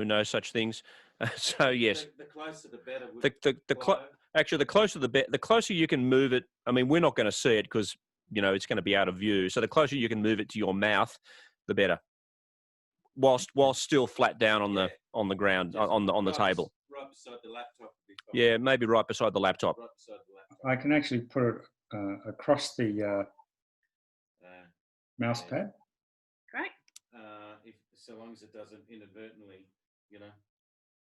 no such things. So yes, The closer the better. Actually, the closer the closer you can move it. I mean, we're not going to see it because it's going to be out of view. So the closer you can move it to your mouth, the better. Whilst still flat down on the ground, on the table. Right beside the laptop. Yeah, maybe right beside the laptop. Right beside the laptop. I can actually put it across the mouse pad. Great. So long as it doesn't inadvertently,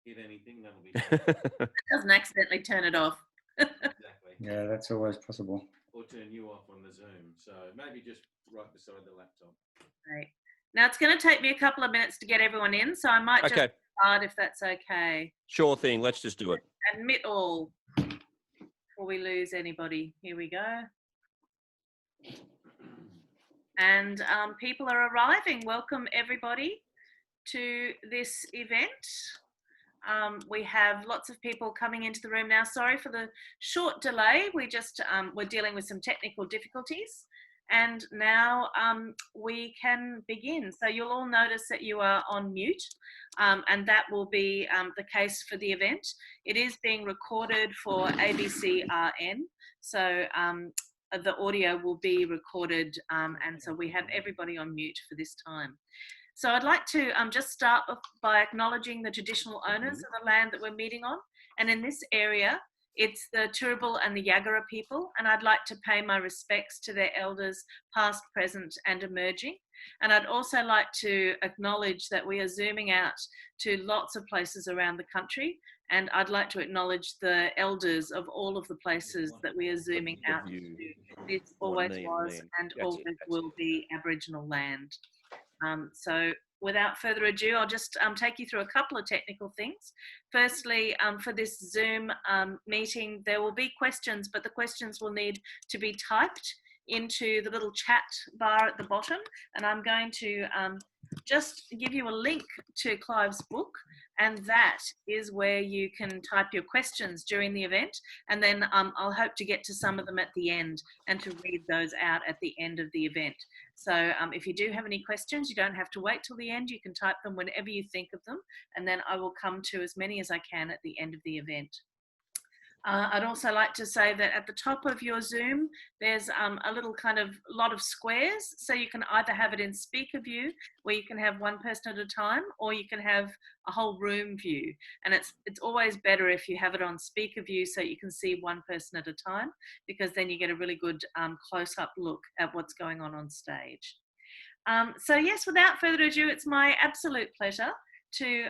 hit anything, that'll be It doesn't accidentally turn it off. Exactly. Yeah, that's always possible. Or turn you off on the Zoom. So maybe just right beside the laptop. Great. Now it's going to take me a couple of minutes to get everyone in, so I might just start if that's okay. Sure thing. Let's just do it. Admit all before we lose anybody. Here we go. And people are arriving. Welcome everybody to this event. We have lots of people coming into the room now. Sorry for the short delay. We're dealing with some technical difficulties. And now we can begin. So you'll all notice that you are on mute, and that will be the case for the event. It is being recorded for ABCRN, so the audio will be recorded, and so we have everybody on mute for this time. So I'd like to just start by acknowledging the traditional owners of the land that we're meeting on. And in this area, it's the Turrbal and the Yagara people, and I'd like to pay my respects to their elders, past, present, and emerging. And I'd also like to acknowledge that we are zooming out to lots of places around the country, and I'd like to acknowledge the elders of all of the places that we are zooming out to. This always was and always will be Aboriginal land. So without further ado, I'll just take you through a couple of technical things. Firstly, for this Zoom meeting, there will be questions, but the questions will need to be typed into the little chat bar at the bottom. And I'm going to just give you a link to Clive's book, and that is where you can type your questions during the event. And then I'll hope to get to some of them at the end and to read those out at the end of the event. So if you do have any questions, you don't have to wait till the end. You can type them whenever you think of them, and then I will come to as many as I can at the end of the event. I'd also like to say that at the top of your Zoom, there's a little kind of lot of squares. So you can either have it in speaker view, where you can have one person at a time, or you can have a whole room view. And it's always better if you have it on speaker view so you can see one person at a time, because then you get a really good close-up look at what's going on stage. So yes, without further ado, it's my absolute pleasure to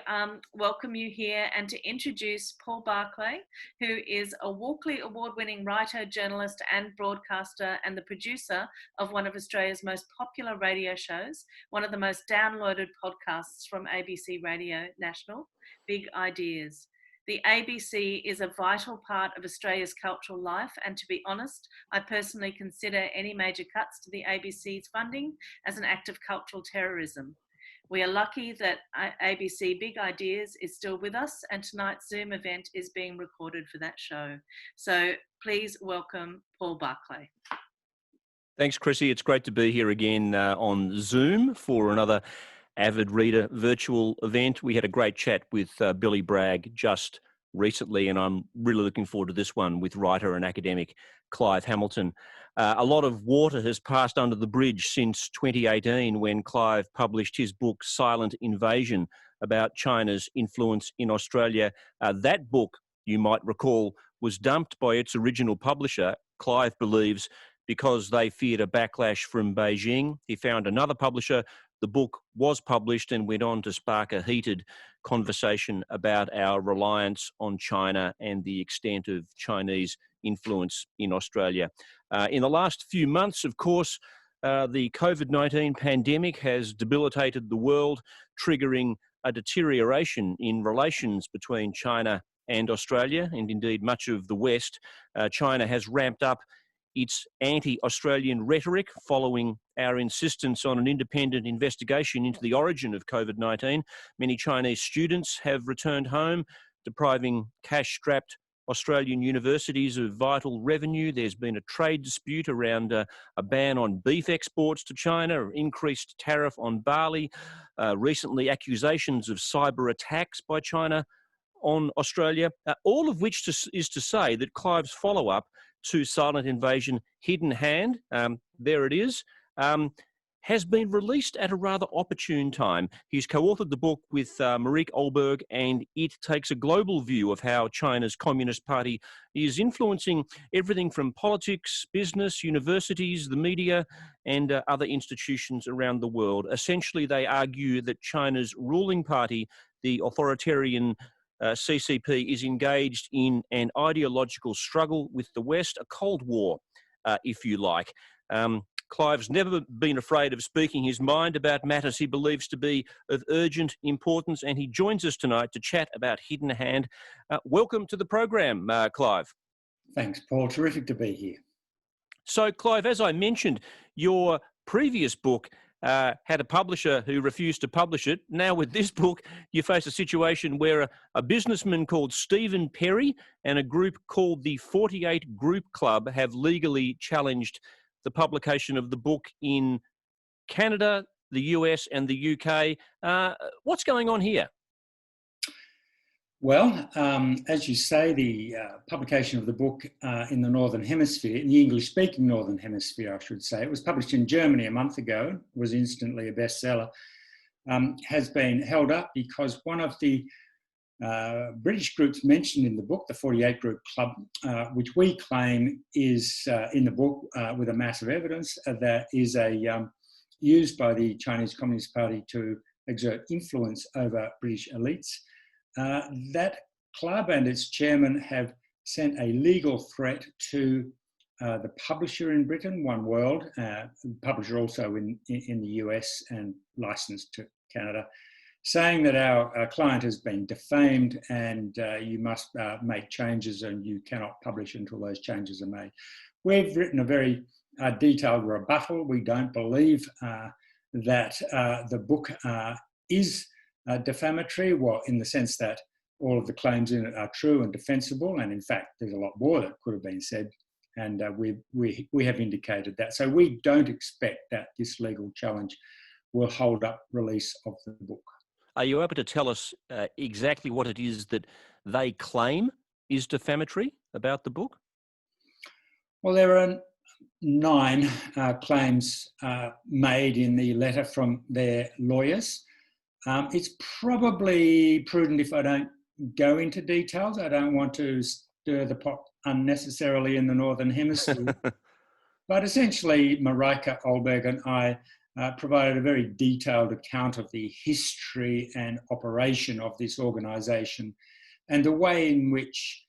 welcome you here and to introduce Paul Barclay, who is a Walkley Award-winning writer, journalist and broadcaster, and the producer of one of Australia's most popular radio shows, one of the most downloaded podcasts from ABC Radio National, Big Ideas. The ABC is a vital part of Australia's cultural life, and to be honest, I personally consider any major cuts to the ABC's funding as an act of cultural terrorism. We are lucky that ABC Big Ideas is still with us, and tonight's Zoom event is being recorded for that show. So please welcome Paul Barclay. Thanks, Chrissy. It's great to be here again on Zoom for another Avid Reader virtual event. We had a great chat with Billy Bragg just recently, and I'm really looking forward to this one with writer and academic Clive Hamilton. A lot of water has passed under the bridge since 2018, when Clive published his book Silent Invasion about China's influence in Australia. That book, you might recall, was dumped by its original publisher, Clive believes, because they feared a backlash from Beijing. He found another publisher. The book was published and went on to spark a heated conversation about our reliance on China and the extent of Chinese influence in Australia. In the last few months, of course, the COVID-19 pandemic has debilitated the world, triggering a deterioration in relations between China and Australia, and indeed much of the West. China has ramped up its anti-Australian rhetoric following our insistence on an independent investigation into the origin of COVID-19. Many Chinese students have returned home, depriving cash-strapped Australian universities of vital revenue. There's been a trade dispute around a ban on beef exports to China, an increased tariff on barley. recently accusations of cyber attacks by China on Australia, all of which is to say that Clive's follow-up to Silent Invasion, Hidden Hand, there it is, has been released at a rather opportune time. He's co-authored the book with Mareike Ohlberg, and it takes a global view of how China's Communist Party is influencing everything from politics, business, universities, the media, and other institutions around the world. Essentially, they argue that China's ruling party, the authoritarian CCP, is engaged in an ideological struggle with the West, a Cold War, if you like. Clive's never been afraid of speaking his mind about matters he believes to be of urgent importance, and he joins us tonight to chat about Hidden Hand. Welcome to the program, Clive. Thanks, Paul. Terrific to be here. So, Clive, as I mentioned, your previous book had a publisher who refused to publish it. Now with this book, you face a situation where a businessman called Stephen Perry and a group called the 48 Group Club have legally challenged the publication of the book in Canada, the US and the UK. What's going on here? Well, as you say, the publication of the book in the Northern Hemisphere, in the English-speaking Northern Hemisphere, I should say, it was published in Germany a month ago, was instantly a bestseller, has been held up because one of the British groups mentioned in the book, the 48 Group Club, which we claim is in the book with a massive evidence that is used by the Chinese Communist Party to exert influence over British elites. That club and its chairman have sent a legal threat to the publisher in Britain, One World, publisher also in the US and licensed to Canada, saying that our client has been defamed and you must make changes and you cannot publish until those changes are made. We've written a very detailed rebuttal. We don't believe that the book is defamatory, well, in the sense that all of the claims in it are true and defensible, and in fact there's a lot more that could have been said, and we have indicated that. So we don't expect that this legal challenge will hold up release of the book. Are you able to tell us exactly what it is that they claim is defamatory about the book? Well, there are 9 claims made in the letter from their lawyers. It's probably prudent if I don't go into details. I don't want to stir the pot unnecessarily in the Northern Hemisphere. But essentially, Mareike Ohlberg and I provided a very detailed account of the history and operation of this organisation and the way in which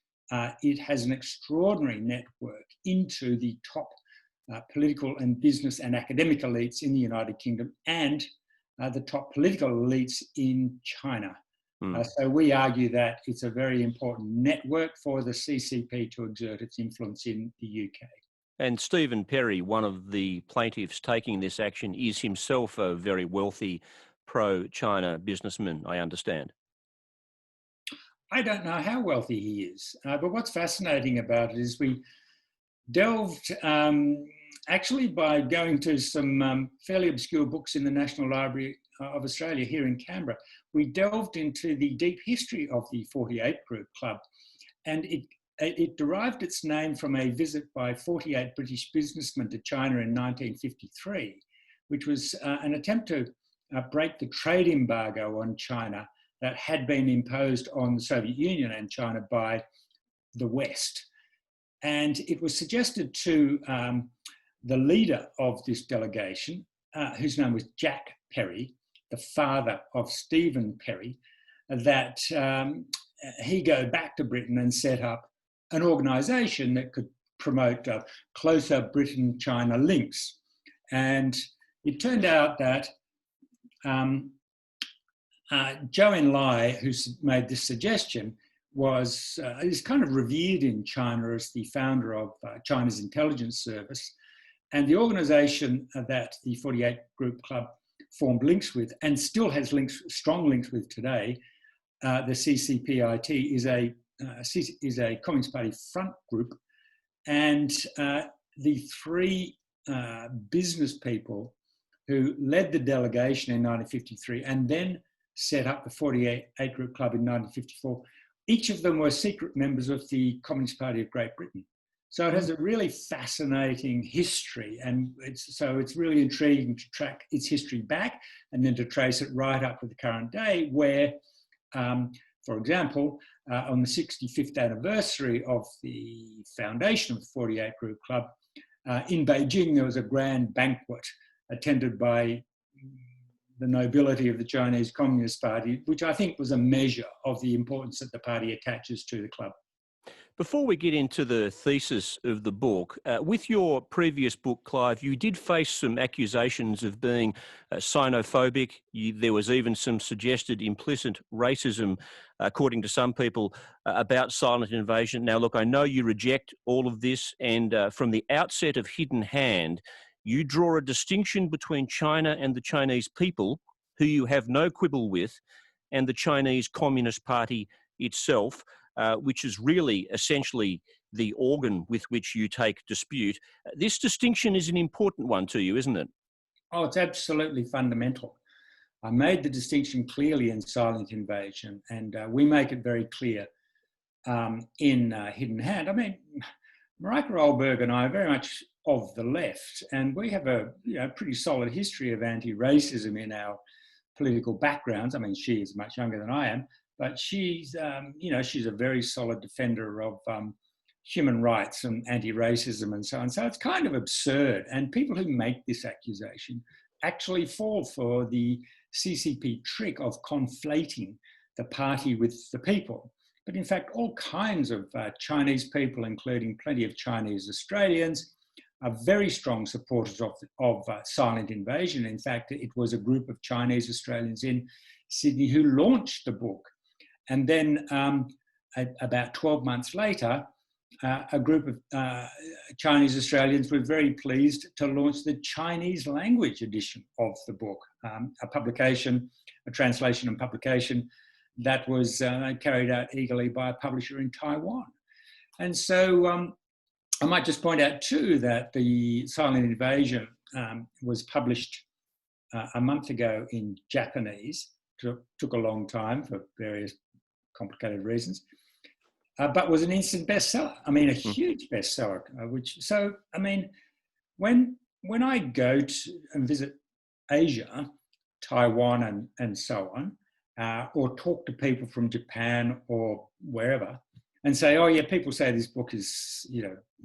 it has an extraordinary network into the top political and business and academic elites in the United Kingdom and the top political elites in China. So we argue that it's a very important network for the CCP to exert its influence in the UK. And Stephen Perry, one of the plaintiffs taking this action, is himself a very wealthy pro-China businessman, I understand. I don't know how wealthy he is, but what's fascinating about it is we delved, actually by going to some fairly obscure books in the National Library of Australia here in Canberra, we delved into the deep history of the 48 Group Club, and it derived its name from a visit by 48 British businessmen to China in 1953, which was an attempt to break the trade embargo on China that had been imposed on the Soviet Union and China by the West. And it was suggested to the leader of this delegation, whose name was Jack Perry, the father of Stephen Perry, that he go back to Britain and set up an organisation that could promote closer Britain-China links. And it turned out that Zhou Enlai, who made this suggestion, is kind of revered in China as the founder of China's intelligence service. And the organisation that the 48 Group Club formed links with, and still has strong links with today, the CCPIT is a Communist Party front group, and the 3 business people who led the delegation in 1953 and then set up the 48 Group Club in 1954. Each of them were secret members of the Communist Party of Great Britain. So it has a really fascinating history, and it's really intriguing to track its history back and then to trace it right up to the current day where, for example, on the 65th anniversary of the foundation of the 48 Group Club, in Beijing, there was a grand banquet attended by the nobility of the Chinese Communist Party, which I think was a measure of the importance that the party attaches to the club. Before we get into the thesis of the book, with your previous book, Clive, you did face some accusations of being xenophobic. There was even some suggested implicit racism, according to some people, about silent invasion. Now, look, I know you reject all of this, and from the outset of Hidden Hand, you draw a distinction between China and the Chinese people, who you have no quibble with, and the Chinese Communist Party itself, which is really essentially the organ with which you take dispute. This distinction is an important one to you, isn't it? Oh, it's absolutely fundamental. I made the distinction clearly in Silent Invasion, and we make it very clear in Hidden Hand. I mean, Mareike Ohlberg and I are very much of the left, and we have a pretty solid history of anti-racism in our political backgrounds. I mean, she is much younger than I am, but she's she's a very solid defender of human rights and anti-racism and so on. So it's kind of absurd, and people who make this accusation actually fall for the CCP trick of conflating the party with the people. But in fact, all kinds of Chinese people, including plenty of Chinese Australians, are very strong supporters of silent invasion. In fact, it was a group of Chinese Australians in Sydney who launched the book. And then about 12 months later, a group of Chinese Australians were very pleased to launch the Chinese language edition of the book, a translation and publication that was carried out eagerly by a publisher in Taiwan. And so I might just point out too that the Silent Invasion was published a month ago in Japanese. Took a long time for various complicated reasons, but was an instant bestseller. I mean, a huge bestseller. I mean, when I go and visit Asia, Taiwan, and so on, or talk to people from Japan or wherever, and say, "Oh yeah, people say this book is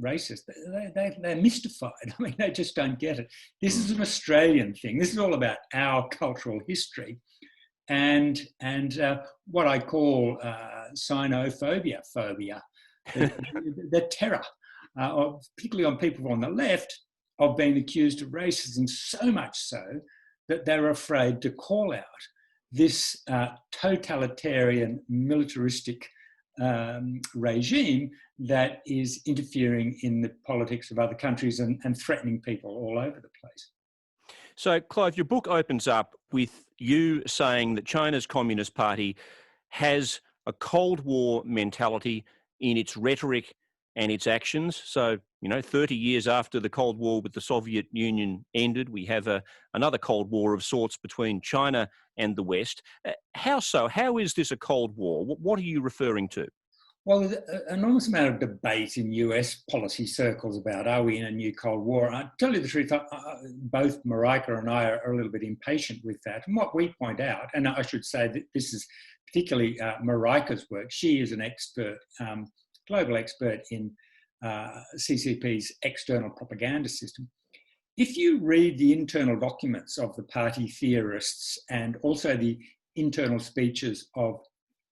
racist," they're mystified. I mean, they just don't get it. This is an Australian thing. This is all about our cultural history. And what I call xenophobia, the terror, particularly on people on the left, of being accused of racism, so much so that they're afraid to call out this totalitarian, militaristic regime that is interfering in the politics of other countries and threatening people all over the place. So, Clive, your book opens up with you saying that China's Communist Party has a Cold War mentality in its rhetoric and its actions. So, 30 years after the Cold War with the Soviet Union ended, we have another Cold War of sorts between China and the West. How so? How is this a Cold War? What are you referring to? Well, there's an enormous amount of debate in US policy circles about, are we in a new Cold War? And I tell you the truth, both Mareike and I are a little bit impatient with that. And what we point out, and I should say that this is particularly Mareike's work, she is an expert, global expert in CCP's external propaganda system. If you read the internal documents of the party theorists and also the internal speeches of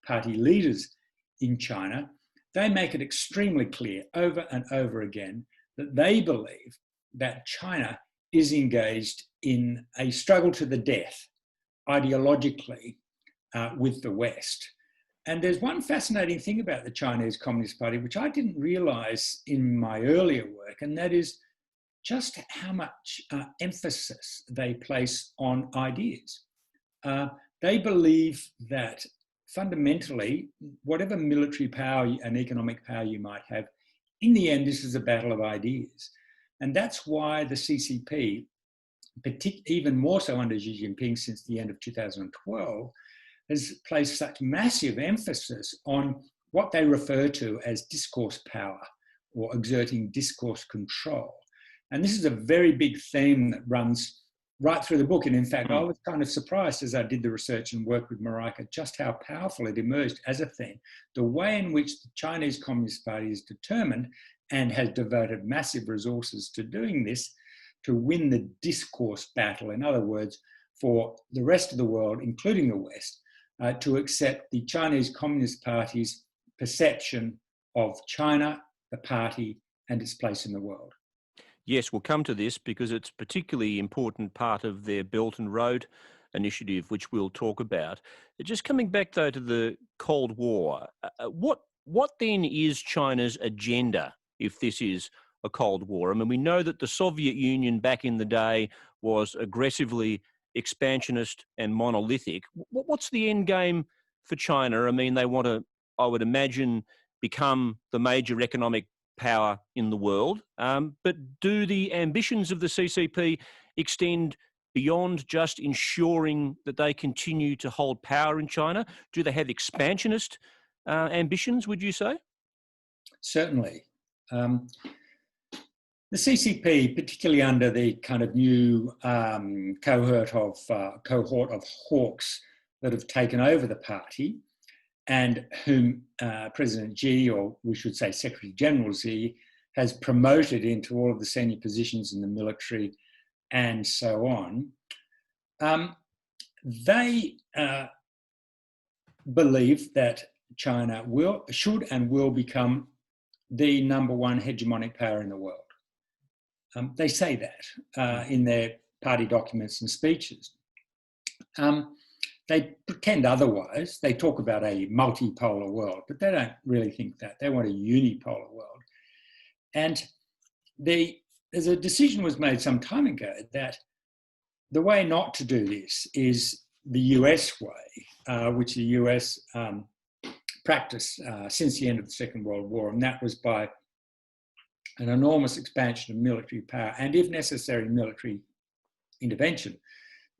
party leaders in China, they make it extremely clear over and over again that they believe that China is engaged in a struggle to the death ideologically with the West. And there's one fascinating thing about the Chinese Communist Party, which I didn't realize in my earlier work, and that is just how much emphasis they place on ideas. They believe that fundamentally, whatever military power and economic power you might have, in the end, this is a battle of ideas. And that's why the CCP even more so under Xi Jinping since the end of 2012, has placed such massive emphasis on what they refer to as discourse power or exerting discourse control. And this is a very big theme that runs right through the book. And in fact, I was kind of surprised as I did the research and worked with Mareike just how powerful it emerged as a theme. The way in which the Chinese Communist Party is determined and has devoted massive resources to doing this, to win the discourse battle. In other words, for the rest of the world, including the West, to accept the Chinese Communist Party's perception of China, the party, and its place in the world. Yes, we'll come to this because it's a particularly important part of their Belt and Road initiative, which we'll talk about. Just coming back, though, to the Cold War, what then is China's agenda if this is a Cold War? I mean, we know that the Soviet Union back in the day was aggressively expansionist and monolithic. What's the end game for China? I mean, they want to, I would imagine, become the major economic power in the world. But do the ambitions of the CCP extend beyond just ensuring that they continue to hold power in China? Do they have expansionist ambitions, would you say? Certainly. The CCP, particularly under the kind of new cohort of hawks that have taken over the party, and whom President Xi, or we should say Secretary General Xi, has promoted into all of the senior positions in the military and so on, they believe that China should and will become the number one hegemonic power in the world. They say that in their party documents and speeches. They pretend otherwise. They talk about a multipolar world, but they don't really think that. They want a unipolar world. And there's a decision was made some time ago that the way not to do this is the US way, which the US practiced since the end of the Second World War, and that was by an enormous expansion of military power and, if necessary, military intervention.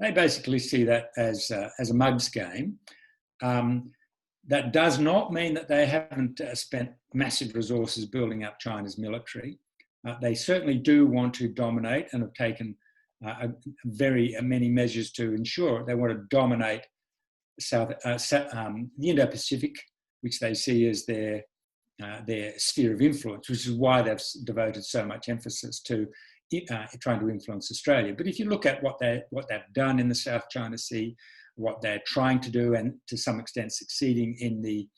They basically see that as a mug's game. That does not mean that they haven't spent massive resources building up China's military. They certainly do want to dominate and have taken very many measures to ensure they want to dominate the Indo-Pacific, which they see as their sphere of influence, which is why they've devoted so much emphasis to trying to influence Australia. But if you look at what they've done in the South China Sea, what they're trying to do, and to some extent succeeding in the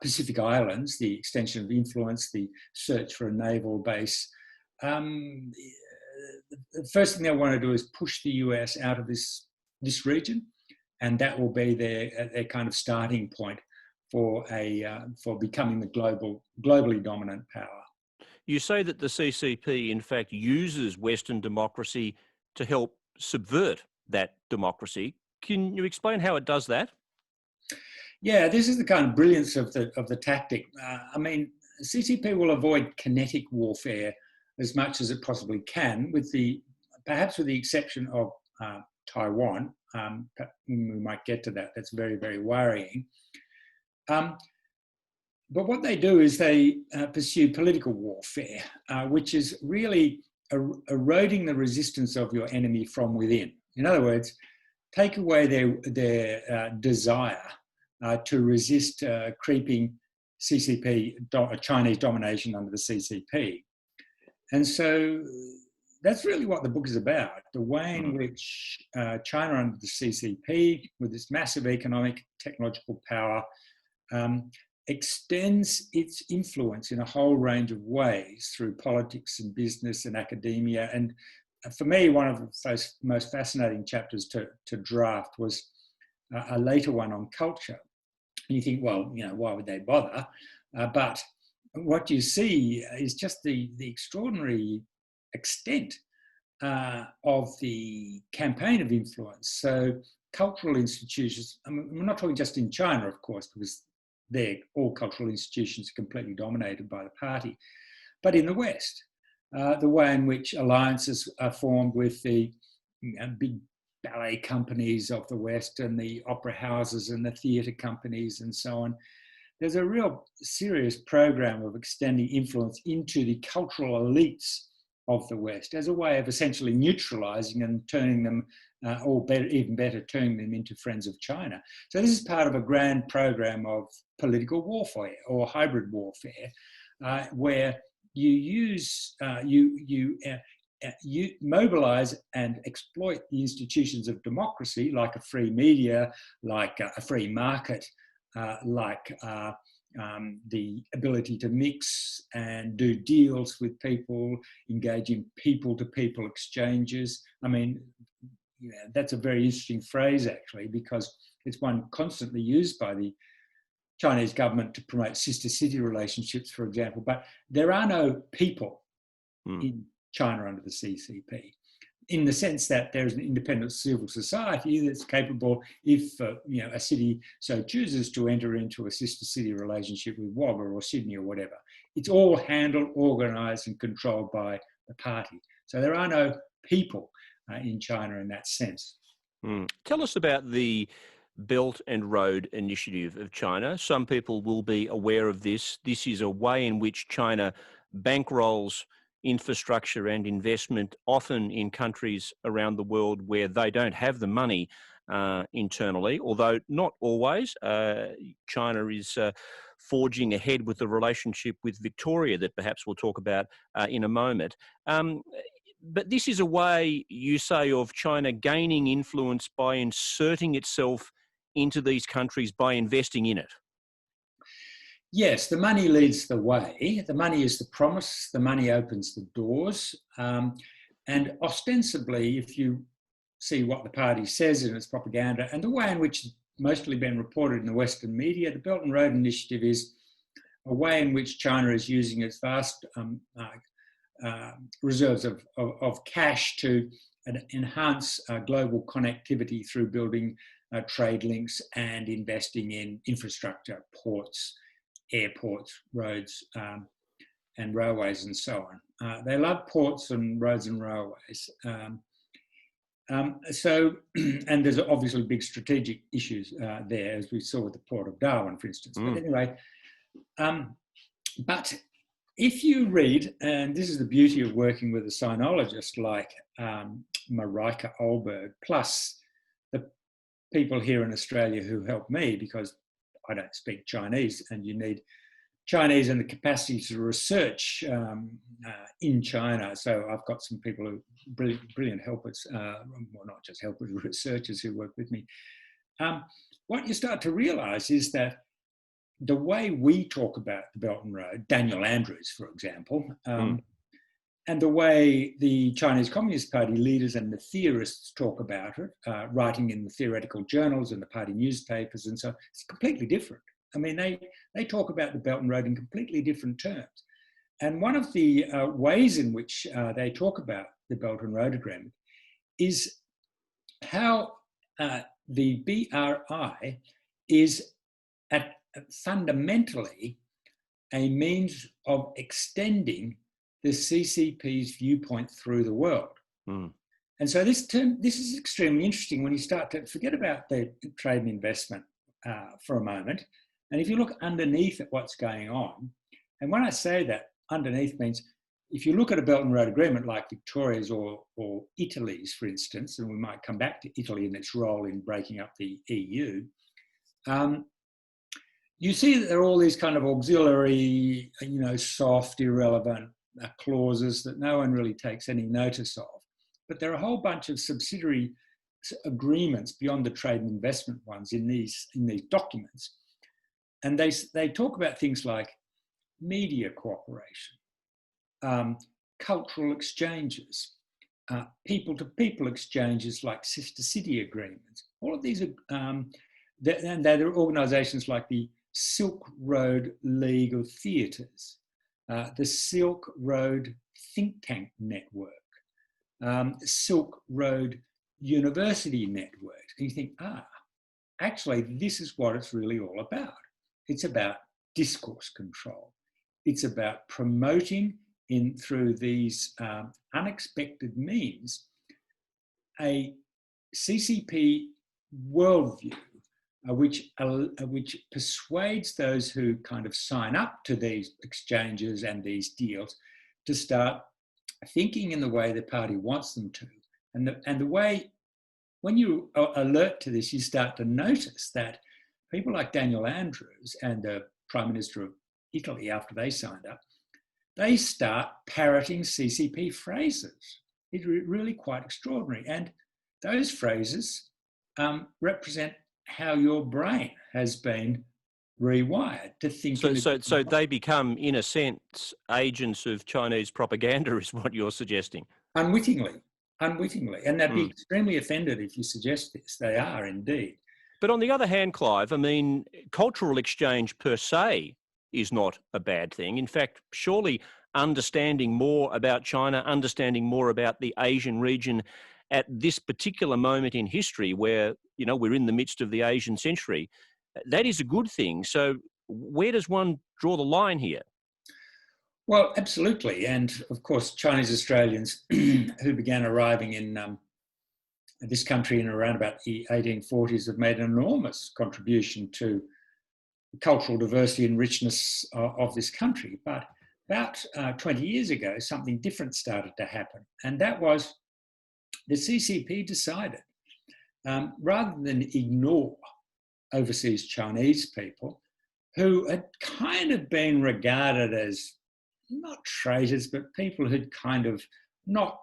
Pacific Islands, the extension of influence, the search for a naval base, the first thing they want to do is push the US out of this region, and that will be their kind of starting point for becoming the globally dominant power. You say that the CCP, in fact, uses Western democracy to help subvert that democracy. Can you explain how it does that? Yeah, this is the kind of brilliance of the tactic. I mean, CCP will avoid kinetic warfare as much as it possibly can, perhaps with the exception of Taiwan. We might get to that. That's very, very worrying. But what they do is they pursue political warfare, which is really eroding the resistance of your enemy from within. In other words, take away their desire to resist creeping CCP, Chinese domination under the CCP. And so that's really what the book is about, the way in which China under the CCP, with its massive economic, technological power, extends its influence in a whole range of ways through politics and business and academia. And for me, one of the most fascinating chapters to draft was a later one on culture. And you think, well, why would they bother? But what you see is just the extraordinary extent of the campaign of influence. So cultural institutions, I mean, we're not talking just in China, of course, because all cultural institutions are completely dominated by the party. But in the West, the way in which alliances are formed with the big ballet companies of the West and the opera houses and the theatre companies and so on. There's a real serious program of extending influence into the cultural elites of the West as a way of essentially neutralizing and turning them, or better, even better, turning them into friends of China. So this is part of a grand program of political warfare or hybrid warfare, where you use, you mobilize and exploit the institutions of democracy, like a free media, like a free market, like the ability to mix and do deals with people, engage in people-to-people exchanges. I mean, that's a very interesting phrase, actually, because it's one constantly used by the Chinese government to promote sister city relationships, for example. But there are no people in China under the CCP, in the sense that there's an independent civil society that's capable, if a city so chooses, to enter into a sister city relationship with Wagga or Sydney or whatever. It's all handled, organised and controlled by the party. So there are no people in China in that sense. Tell us about the Belt and Road Initiative of China. Some people will be aware of this. This is a way in which China bankrolls infrastructure and investment, often in countries around the world where they don't have the money internally, although not always. China is forging ahead with the relationship with Victoria that perhaps we'll talk about in a moment. But this is a way, you say, of China gaining influence by inserting itself into these countries by investing in it. Yes, the money leads the way. The money is the promise. The money opens the doors. And ostensibly, if you see what the party says in its propaganda and the way in which it's mostly been reported in the Western media, the Belt and Road Initiative is a way in which China is using its vast reserves of cash to enhance global connectivity through building trade links and investing in infrastructure, ports, airports, roads, and railways, and so on. They love ports and roads and railways. And there's obviously big strategic issues there, as we saw with the Port of Darwin, for instance. But anyway, but if you read, and this is the beauty of working with a sinologist like Mareike Ohlberg, plus the people here in Australia who help me, because I don't speak Chinese, and you need Chinese and the capacity to research in China. So I've got some people who brilliant helpers, well, not just helpers, researchers who work with me. What you start to realise is that the way we talk about the Belt and Road, Daniel Andrews, for example, and the way the Chinese Communist Party leaders and the theorists talk about it, writing in the theoretical journals and the party newspapers, and so it's completely different. I mean, they talk about the Belt and Road in completely different terms. And one of the ways in which they talk about the Belt and Road Agreement is how the BRI is fundamentally a means of extending the CCP's viewpoint through the world. And so this is extremely interesting when you start to forget about the trade and investment for a moment. And if you look underneath at what's going on, and when I say that, underneath means if you look at a Belt and Road Agreement like Victoria's or Italy's, for instance, and we might come back to Italy and its role in breaking up the EU, you see that there are all these kind of auxiliary, soft, irrelevant clauses that no one really takes any notice of. But there are a whole bunch of subsidiary agreements beyond the trade and investment ones in these documents. And they talk about things like media cooperation, cultural exchanges, people-to-people exchanges like sister city agreements. All of these are, and there are organisations like the Silk Road League of Theatres, the Silk Road Think Tank Network, Silk Road University Network. And you think, actually, this is what it's really all about. It's about discourse control. It's about promoting through these unexpected means a CCP worldview which persuades those who kind of sign up to these exchanges and these deals to start thinking in the way the party wants them to. And the way, when you are alert to this, you start to notice that people like Daniel Andrews and the Prime Minister of Italy, after they signed up, they start parroting CCP phrases. It's really quite extraordinary. And those phrases represent how your brain has been rewired to think. So they become, in a sense, agents of Chinese propaganda, is what you're suggesting. Unwittingly. And they'd be extremely offended if you suggest this. They are indeed. But on the other hand, Clive, I mean, cultural exchange per se is not a bad thing. In fact, surely understanding more about China, understanding more about the Asian region at this particular moment in history where, you know, we're in the midst of the Asian century, that is a good thing. So where does one draw the line here? Well, absolutely. And of course, Chinese Australians who began arriving in this country in around about the 1840s have made an enormous contribution to the cultural diversity and richness of this country. But about 20 years ago, something different started to happen. And that was the CCP decided, rather than ignore overseas Chinese people who had kind of been regarded as not traitors, but people who'd kind of not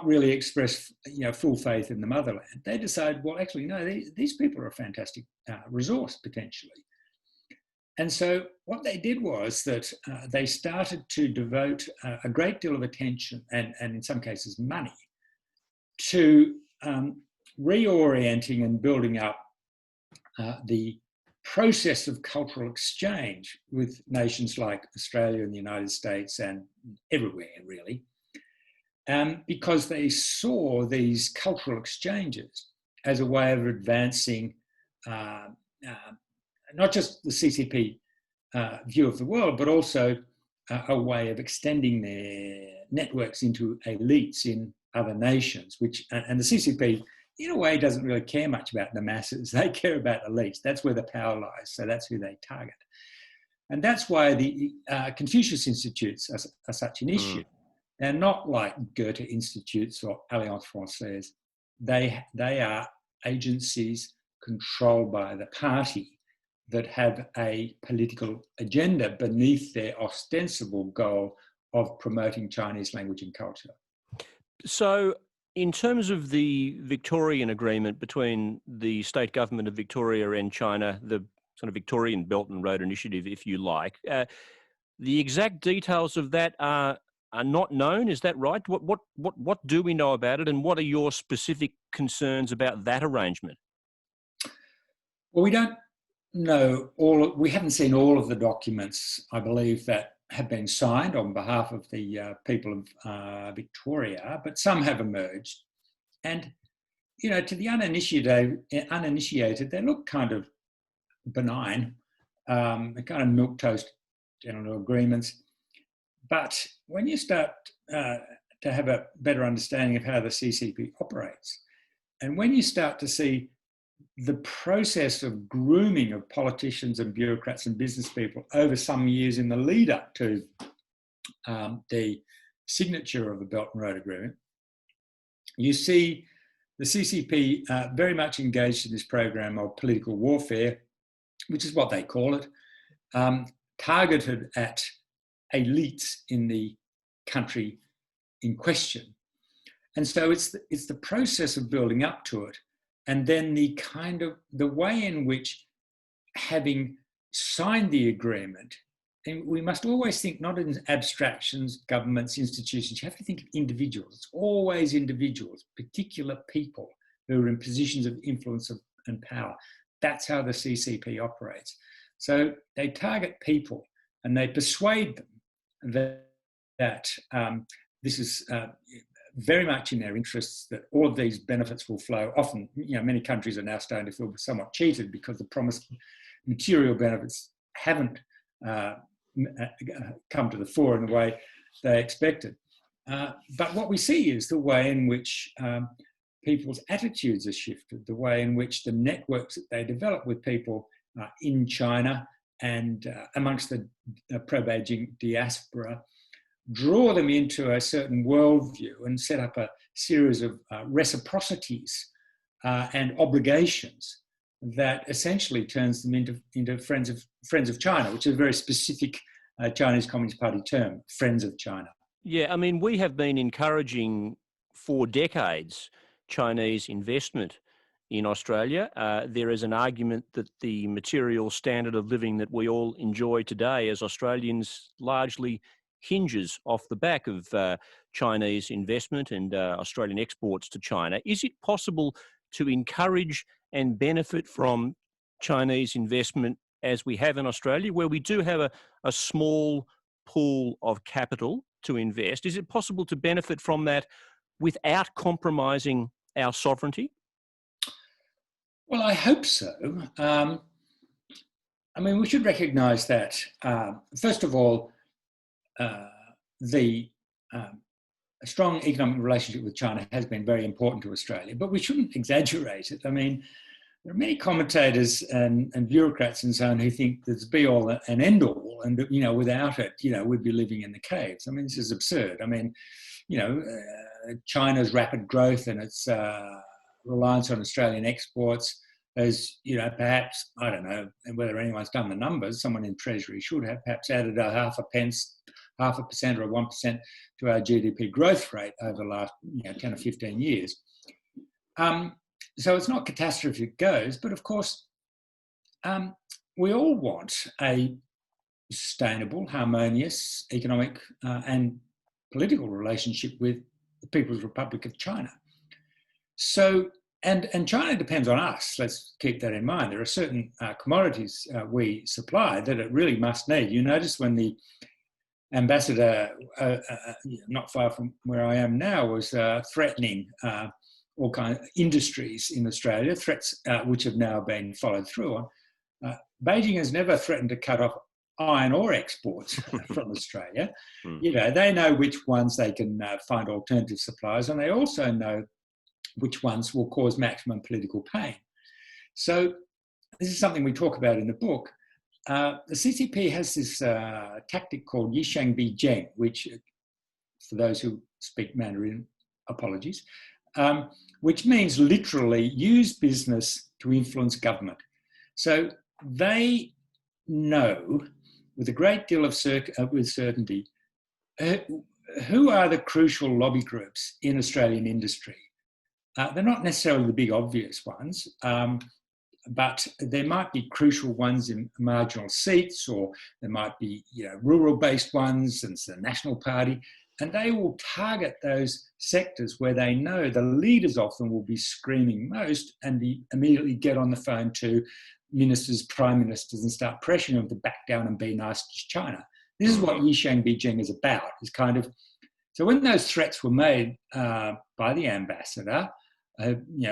really expressed, you know, full faith in the motherland. They decided, well, actually, no, these people are a fantastic resource potentially. And so what they did was that they started to devote a great deal of attention and in some cases money to reorienting and building up the process of cultural exchange with nations like Australia and the United States and everywhere really, because they saw these cultural exchanges as a way of advancing not just the CCP view of the world, but also a way of extending their networks into elites in other nations, and the CCP in a way doesn't really care much about the masses. They care about elites. That's where the power lies. So that's who they target. And that's why the Confucius Institutes are such an issue. They're not like Goethe Institutes or Alliance Française. They are agencies controlled by the party that have a political agenda beneath their ostensible goal of promoting Chinese language and culture. So in terms of the Victorian agreement between the state government of Victoria and China, the sort of Victorian Belt and Road Initiative, if you like, the exact details of that are not known. Is that right? What do we know about it, and what are your specific concerns about that arrangement? Well, we don't know we haven't seen all of the documents, I believe, that have been signed on behalf of the people of Victoria, but some have emerged. And, you know, to the uninitiated, they look kind of benign, kind of milquetoast general agreements. But when you start to have a better understanding of how the CCP operates, and when you start to see the process of grooming of politicians and bureaucrats and business people over some years in the lead up to the signature of the Belt and Road Agreement, you see the CCP very much engaged in this program of political warfare, which is what they call it, targeted at elites in the country in question. And so it's the process of building up to it. And then the way in which, having signed the agreement, and we must always think not in abstractions, governments, institutions, you have to think of individuals. It's always individuals, particular people who are in positions of influence and power. That's how the CCP operates. So they target people and they persuade them that this is very much in their interests, that all of these benefits will flow. Often, you know, many countries are now starting to feel somewhat cheated because the promised material benefits haven't come to the fore in the way they expected. But what we see is the way in which people's attitudes are shifted, the way in which the networks that they develop with people in China and amongst the pro-Beijing diaspora draw them into a certain worldview and set up a series of reciprocities and obligations that essentially turns them into friends of China, which is a very specific Chinese Communist Party term, friends of China. Yeah, I mean, we have been encouraging for decades Chinese investment in Australia. There is an argument that the material standard of living that we all enjoy today as Australians largely hinges off the back of Chinese investment and Australian exports to China. Is it possible to encourage and benefit from Chinese investment as we have in Australia, where we do have a small pool of capital to invest? Is it possible to benefit from that without compromising our sovereignty? Well, I hope so. I mean, we should recognise that, first of all, a strong economic relationship with China has been very important to Australia, but we shouldn't exaggerate it. I mean, there are many commentators and bureaucrats and so on who think there's be all and end all, and that, without it, we'd be living in the caves. I mean, this is absurd. I mean, China's rapid growth and its reliance on Australian exports has, perhaps, I don't know whether anyone's done the numbers, someone in Treasury should have, perhaps added a 0.5% or 1% to our GDP growth rate over the last 10 or 15 years. So it's not catastrophe it goes, but of course, we all want a sustainable, harmonious economic and political relationship with the People's Republic of China. So, and China depends on us. Let's keep that in mind. There are certain commodities we supply that it really must need. You notice when the ambassador, not far from where I am now, was threatening all kinds of industries in Australia, threats which have now been followed through on. Beijing has never threatened to cut off iron ore exports from Australia. They know which ones they can find alternative suppliers, and they also know which ones will cause maximum political pain. So this is something we talk about in the book. The CCP has this tactic called Yisheng Bijeng, which, for those who speak Mandarin, apologies, which means literally use business to influence government. So they know with a great deal of certainty who are the crucial lobby groups in Australian industry. They're not necessarily the big obvious ones, but there might be crucial ones in marginal seats, or there might be rural-based ones, and it's the National Party, and they will target those sectors where they know the leaders of them will be screaming most, and immediately get on the phone to ministers, prime ministers, and start pressuring them to back down and be nice to China. This is what Yisheng Bijeng is about. It's kind of, so when those threats were made by the ambassador,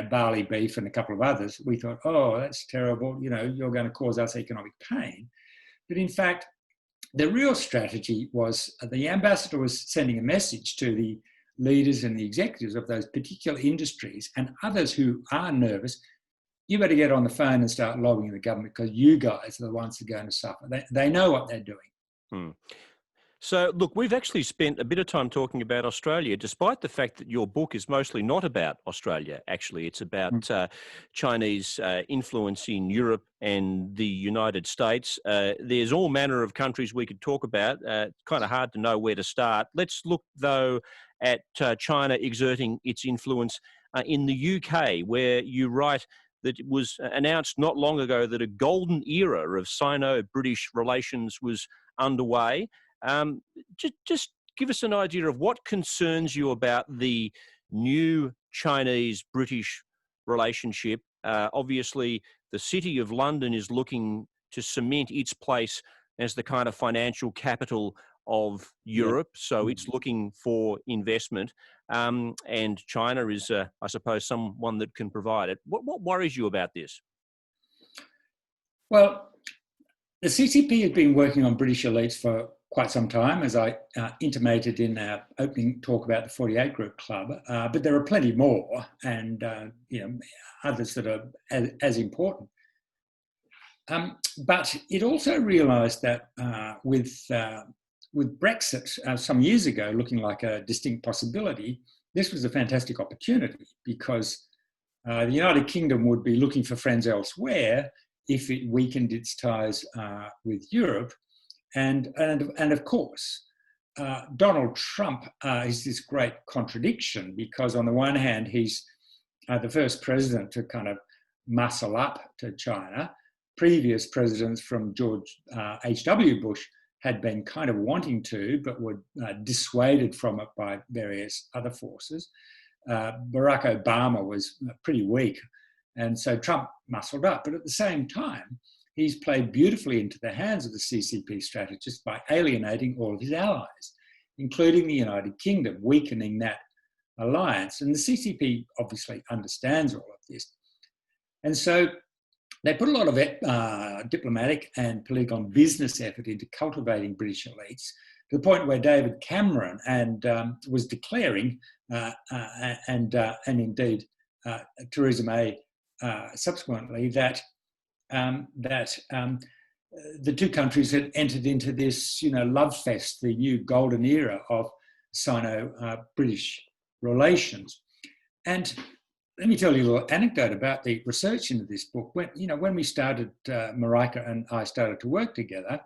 barley beef and a couple of others, we thought, oh, that's terrible. You're going to cause us economic pain. But in fact, the real strategy was the ambassador was sending a message to the leaders and the executives of those particular industries and others who are nervous. You better get on the phone and start lobbying the government, because you guys are the ones that are going to suffer. They know what they're doing. So, look, we've actually spent a bit of time talking about Australia, despite the fact that your book is mostly not about Australia, actually. It's about Chinese influence in Europe and the United States. There's all manner of countries we could talk about. It's kind of hard to know where to start. Let's look, though, at China exerting its influence in the UK, where you write that it was announced not long ago that a golden era of Sino-British relations was underway. Just give us an idea of what concerns you about the new Chinese-British relationship. Obviously, the City of London is looking to cement its place as the kind of financial capital of Europe, so it's looking for investment. And China is, I suppose, someone that can provide it. What worries you about this? Well, the CCP has been working on British elites for quite some time, as I intimated in our opening talk about the 48 Group Club, but there are plenty more, and others that are as important. But it also realised that with Brexit some years ago looking like a distinct possibility, this was a fantastic opportunity, because the United Kingdom would be looking for friends elsewhere if it weakened its ties with Europe. And of course, Donald Trump is this great contradiction, because on the one hand, he's the first president to kind of muscle up to China. Previous presidents from George H.W. Bush had been kind of wanting to, but were dissuaded from it by various other forces. Barack Obama was pretty weak, and so Trump muscled up. But at the same time, he's played beautifully into the hands of the CCP strategists by alienating all of his allies, including the United Kingdom, weakening that alliance. And the CCP obviously understands all of this. And so they put a lot of diplomatic and political and business effort into cultivating British elites, to the point where David Cameron was declaring, and indeed Theresa May subsequently, that the two countries had entered into this, love fest, the new golden era of Sino-British relations. And let me tell you a little anecdote about the research into this book. When we started, Mareike and I started to work together,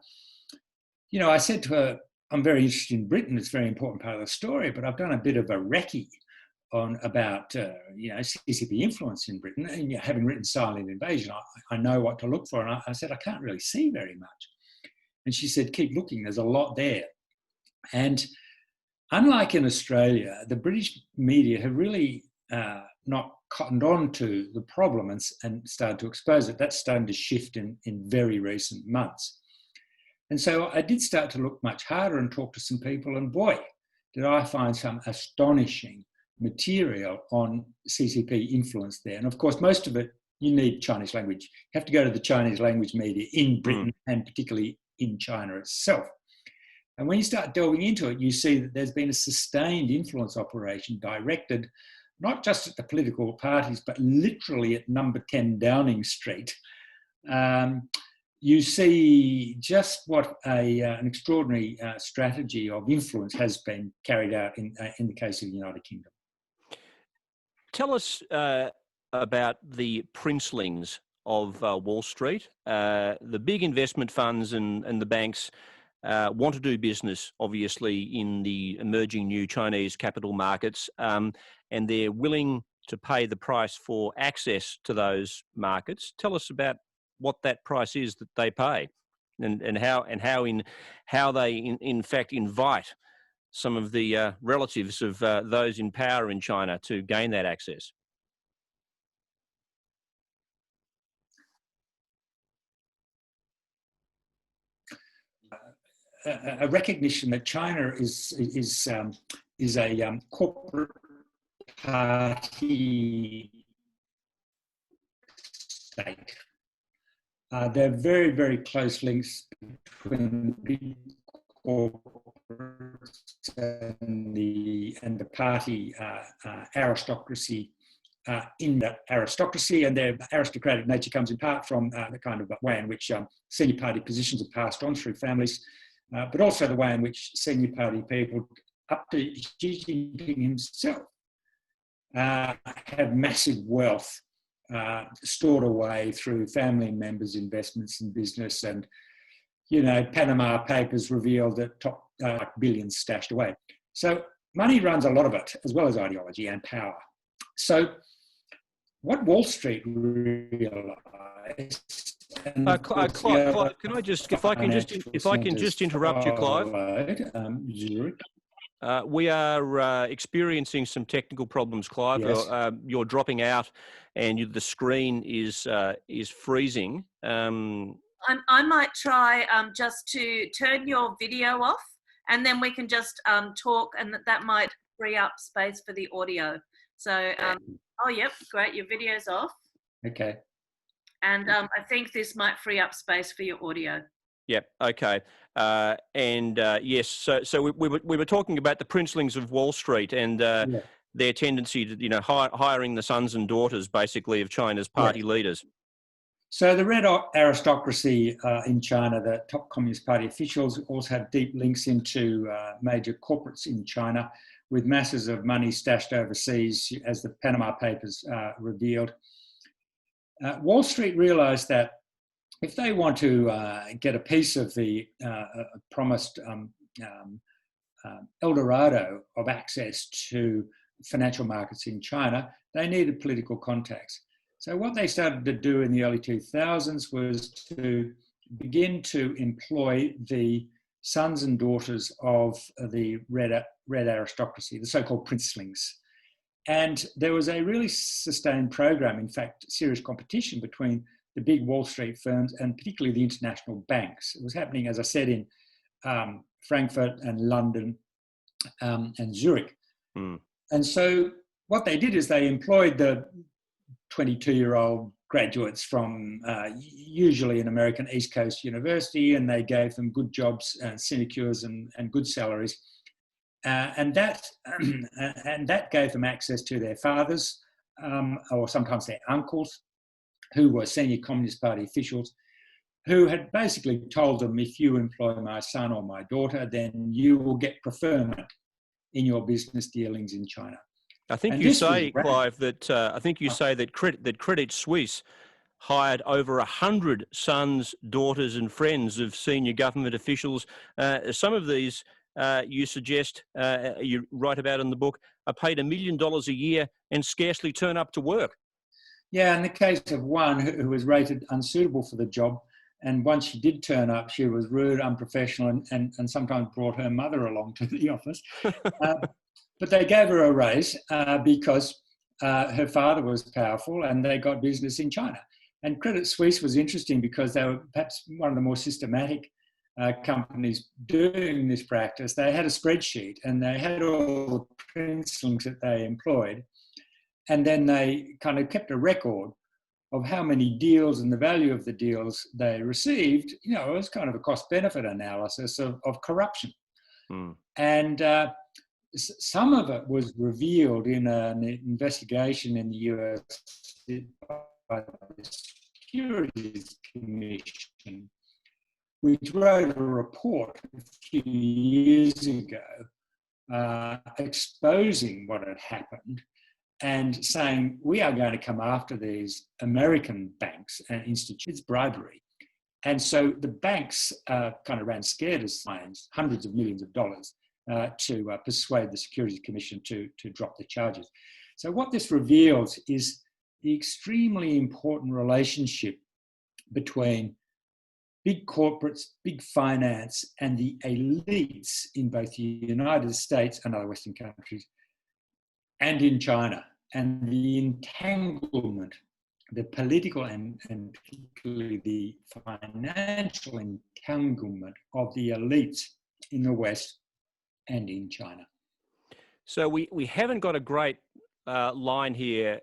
I said to her, I'm very interested in Britain. It's a very important part of the story, but I've done a bit of a recce about CCP influence in Britain, and having written Silent Invasion, I know what to look for. And I said, I can't really see very much. And she said, keep looking, there's a lot there. And unlike in Australia, the British media have really not cottoned on to the problem and started to expose it. That's starting to shift in very recent months. And so I did start to look much harder and talk to some people, and boy, did I find some astonishing material on CCP influence there. And of course, most of it, you need Chinese language. You have to go to the Chinese language media in Britain and particularly in China itself. And when you start delving into it, you see that there's been a sustained influence operation directed not just at the political parties, but literally at number 10 Downing Street. You see just what an extraordinary strategy of influence has been carried out in the case of the United Kingdom. Tell us about the princelings of Wall Street. The big investment funds and the banks want to do business, obviously, in the emerging new Chinese capital markets, and they're willing to pay the price for access to those markets. Tell us about what that price is that they pay, and how they in fact invite some of the relatives of those in power in China to gain that access. A recognition that China is a corporate party state. There are very, very close links between big corporates and the party aristocracy. In that aristocracy, and their aristocratic nature comes in part from the kind of way in which senior party positions are passed on through families, but also the way in which senior party people, up to Xi Jinping himself, have massive wealth stored away through family members' investments in business. And, Panama Papers revealed that top billions stashed away. So money runs a lot of it, as well as ideology and power. So what Wall Street realised, Clive, can I just, if I can just interrupt you, Clive. We are experiencing some technical problems, Clive. Yes. You're dropping out, and the screen is freezing. I might try just to turn your video off, and then we can just talk, and that might free up space for the audio. So, oh, yep, great, your video's off. Okay. And I think this might free up space for your audio. Yeah. Okay. Yes. So we were talking about the princelings of Wall Street and Yeah. their tendency to, hiring the sons and daughters, basically, of China's party leaders. So the red aristocracy in China, the top Communist Party officials, also had deep links into major corporates in China, with masses of money stashed overseas, as the Panama Papers revealed. Wall Street realised that if they want to get a piece of the promised El Dorado of access to financial markets in China, they needed political contacts. So what they started to do in the early 2000s was to begin to employ the sons and daughters of the red aristocracy, the so-called princelings. And there was a really sustained program, in fact, serious competition between the big Wall Street firms and particularly the international banks. It was happening, as I said, in Frankfurt and London and Zurich. Mm. And so what they did is they employed the 22-year-old graduates from usually an American East Coast university, and they gave them good jobs, sinecures and good salaries. And that gave them access to their fathers or sometimes their uncles, who were senior Communist Party officials, who had basically told them, if you employ my son or my daughter, then you will get preferment in your business dealings in China. I think you say, Clive, that that Credit Suisse hired over 100 sons, daughters, and friends of senior government officials. Some of these, you suggest, you write about in the book, are paid $1 million a year and scarcely turn up to work. Yeah, in the case of one who was rated unsuitable for the job, and once she did turn up, she was rude, unprofessional, and sometimes brought her mother along to the office. But they gave her a raise because her father was powerful and they got business in China. And Credit Suisse was interesting because they were perhaps one of the more systematic companies doing this practice. They had a spreadsheet and they had all the princelings that they employed. And then they kind of kept a record of how many deals and the value of the deals they received. You know, it was kind of a cost-benefit analysis of corruption. Mm. And some of it was revealed in an investigation in the US by the Securities Commission, which wrote a report a few years ago exposing what had happened and saying, we are going to come after these American banks and institutes, bribery. And so the banks kind of ran scared as lions, hundreds of millions of dollars, to persuade the Securities Commission to drop the charges. So what this reveals is the extremely important relationship between big corporates, big finance, and the elites in both the United States and other Western countries, and in China, and the entanglement, the political and particularly the financial entanglement of the elites in the West and in China. So we haven't got a great line here,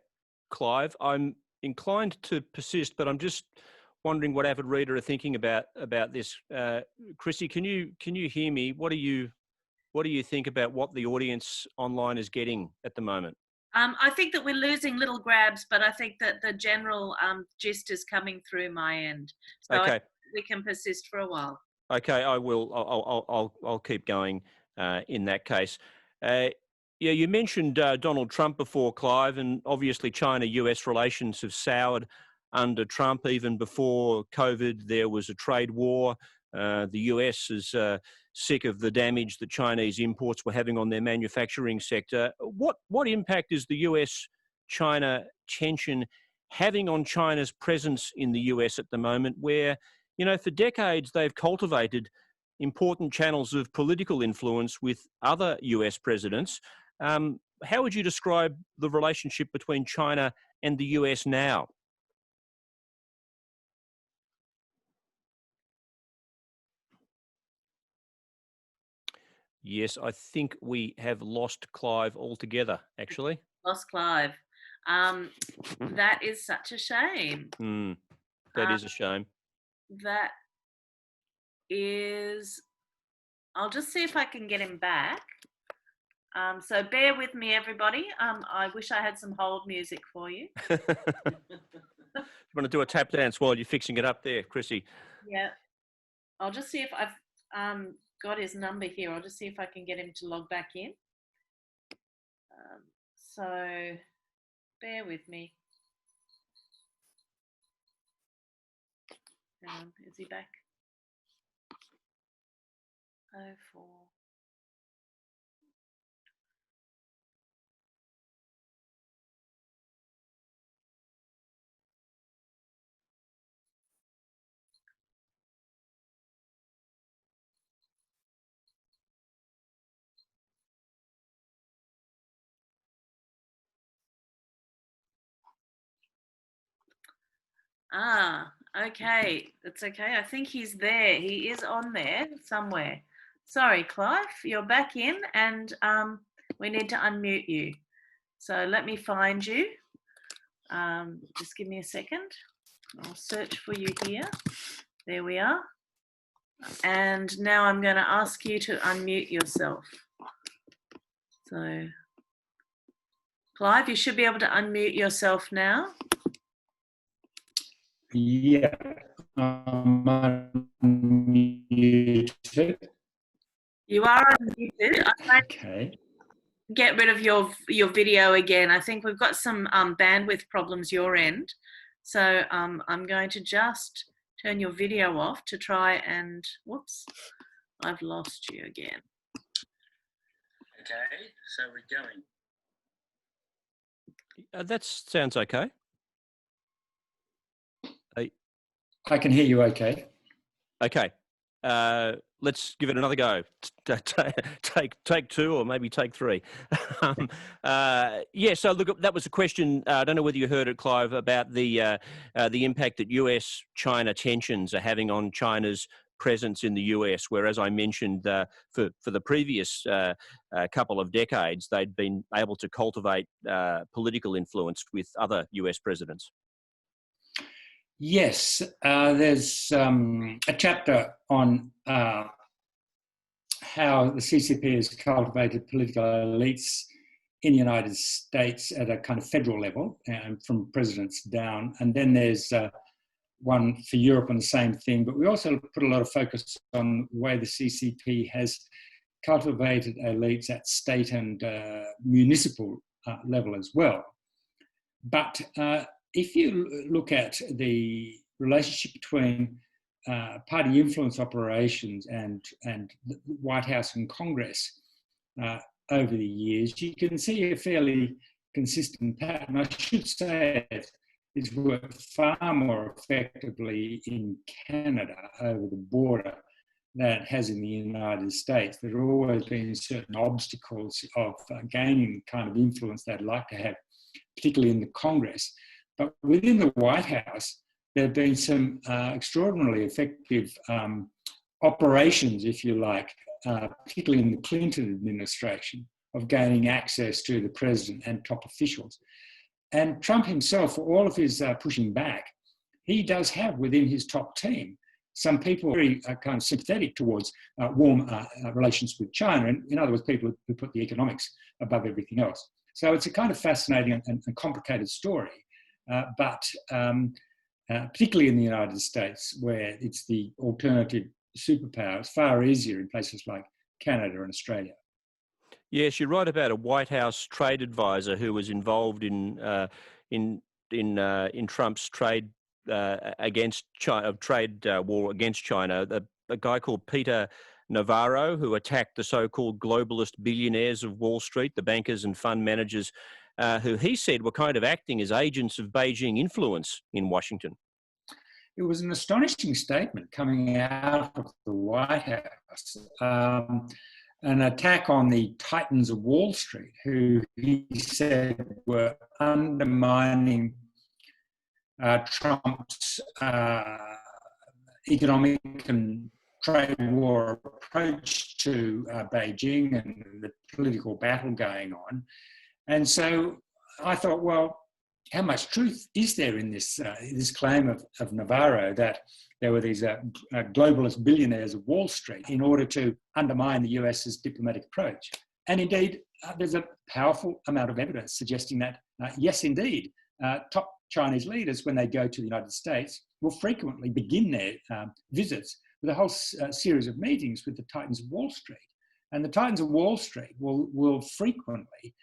Clive. I'm inclined to persist, but I'm just wondering what avid reader are thinking about this. Chrissy, can you hear me? What do you think about what the audience online is getting at the moment? I think that we're losing little grabs, but I think that the general gist is coming through my end. So Okay. we can persist for a while. Okay, I will. I'll keep going in that case. Yeah, you mentioned Donald Trump before, Clive, and obviously China-US relations have soured under Trump. Even before COVID, there was a trade war. The US is sick of the damage that Chinese imports were having on their manufacturing sector. What impact is the US-China tension having on China's presence in the US at the moment, where, you know, for decades they've cultivated important channels of political influence with other US presidents? How would you describe the relationship between China and the US now? Yes, I think we have lost Clive altogether, actually. Lost Clive. That is such a shame. That is a shame. That is, I'll just see if I can get him back. So bear with me, everybody. I wish I had some hold music for you. You want to do a tap dance while you're fixing it up there, Chrissy? Yeah. I'll just see if I've got his number here. I'll just see if I can get him to log back in. So bear with me. Hang on, is he back? 04. Okay. That's okay. I think he's there. He is on there somewhere. Sorry, Clive, you're back in and we need to unmute you. So let me find you. Just give me a second. I'll search for you here. There we are. And now I'm going to ask you to unmute yourself. So, Clive, you should be able to unmute yourself now. Yeah, unmuted. You are unmuted. Okay. Get rid of your video again. I think we've got some bandwidth problems your end. So I'm going to just turn your video off to try and, whoops, I've lost you again. Okay, so we're going. That sounds okay. I can hear you okay. Okay. Let's give it another go. Take two, or maybe take three. Yeah. So look, that was a question. I don't know whether you heard it, Clive, about the impact that US-China tensions are having on China's presence in the US. Where, as I mentioned, for the previous couple of decades, they'd been able to cultivate political influence with other US presidents. Yes, there's a chapter on how the CCP has cultivated political elites in the United States at a kind of federal level, and from presidents down. And then there's one for Europe on the same thing. But we also put a lot of focus on the way the CCP has cultivated elites at state and municipal level as well. But if you look at the relationship between party influence operations and the White House and Congress over the years, you can see a fairly consistent pattern. I should say it's worked far more effectively in Canada over the border than it has in the United States. There have always been certain obstacles of gaining the kind of influence they'd like to have, particularly in the Congress. But within the White House, there have been some extraordinarily effective operations, if you like, particularly in the Clinton administration, of gaining access to the president and top officials. And Trump himself, for all of his pushing back, he does have within his top team some people very kind of sympathetic towards warm relations with China. And in other words, people who put the economics above everything else. So it's a kind of fascinating and complicated story. But particularly in the United States, where it's the alternative superpower, it's far easier in places like Canada and Australia. Yes, you're right about a White House trade advisor who was involved in Trump's trade against China, war against China. A guy called Peter Navarro, who attacked the so-called globalist billionaires of Wall Street, the bankers and fund managers, who he said were kind of acting as agents of Beijing influence in Washington. It was an astonishing statement coming out of the White House. An attack on the titans of Wall Street, who he said were undermining Trump's economic and trade war approach to Beijing and the political battle going on. And so I thought, well, how much truth is there in this this claim of Navarro that there were these globalist billionaires of Wall Street in order to undermine the US's diplomatic approach? And indeed, there's a powerful amount of evidence suggesting that, yes, indeed, top Chinese leaders, when they go to the United States, will frequently begin their visits with a whole series of meetings with the Titans of Wall Street. And the Titans of Wall Street will frequently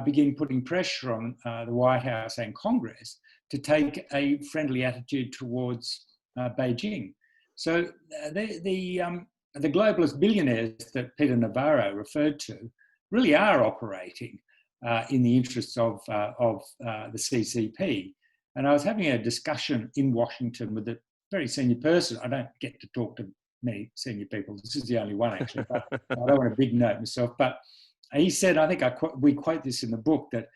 begin putting pressure on the White House and Congress to take a friendly attitude towards Beijing. So the globalist billionaires that Peter Navarro referred to really are operating in the interests of the CCP. And I was having a discussion in Washington with a very senior person. I don't get to talk to many senior people. This is the only one, actually. But I don't want to big note myself. But he said, I think we quote this in the book, that